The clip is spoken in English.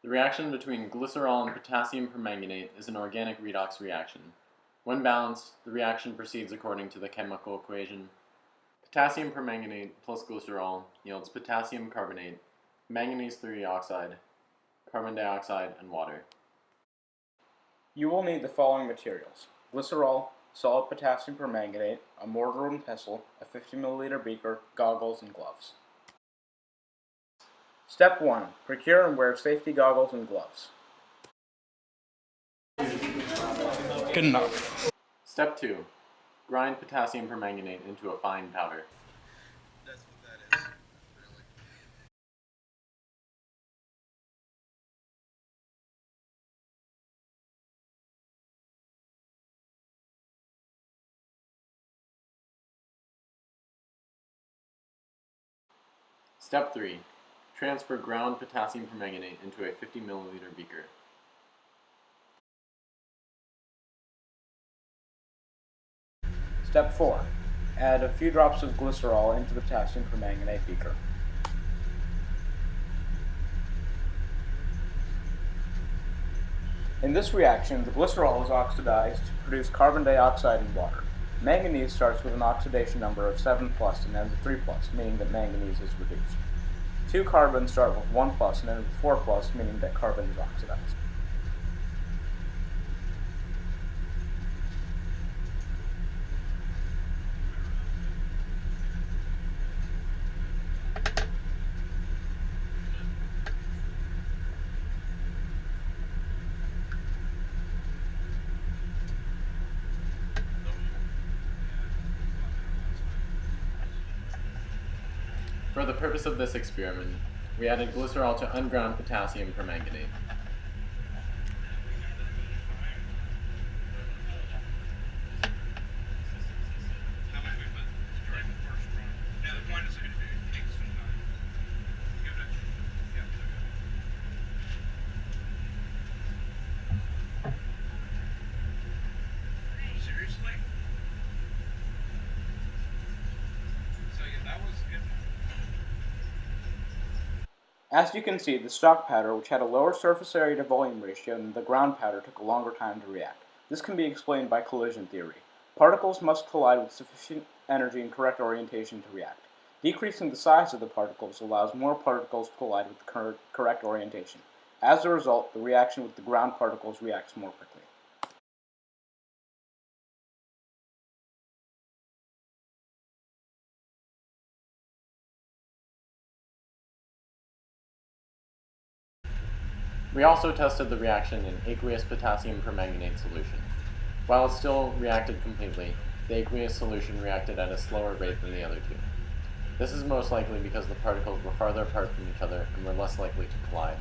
The reaction between glycerol and potassium permanganate is an organic redox reaction. When balanced, the reaction proceeds according to the chemical equation. Potassium permanganate plus glycerol yields potassium carbonate, manganese 3 oxide, carbon dioxide, and water. You will need the following materials: glycerol, solid potassium permanganate, a mortar and pestle, a 50 ml beaker, goggles, and gloves. Step 1. Procure and wear safety goggles and gloves. Good enough. Step 2. Grind potassium permanganate into a fine powder. That's what that is, really. Step 3. Transfer ground potassium permanganate into a 50 ml beaker. Step 4. Add a few drops of glycerol into the potassium permanganate beaker. In this reaction, the glycerol is oxidized to produce carbon dioxide and water. Manganese starts with an oxidation number of 7+ and ends with 3+, meaning that manganese is reduced. 2 carbons start with 1+ and end with 4+, meaning that carbon is oxidized. For the purpose of this experiment, we added glycerol to unground potassium permanganate. Seriously? So yeah, that was good. As you can see, the stock powder, which had a lower surface area to volume ratio than the ground powder, took a longer time to react. This can be explained by collision theory. Particles must collide with sufficient energy and correct orientation to react. Decreasing the size of the particles allows more particles to collide with the correct orientation. As a result, the reaction with the ground particles reacts more quickly. We also tested the reaction in aqueous potassium permanganate solution. While it still reacted completely, the aqueous solution reacted at a slower rate than the other two. This is most likely because the particles were farther apart from each other and were less likely to collide.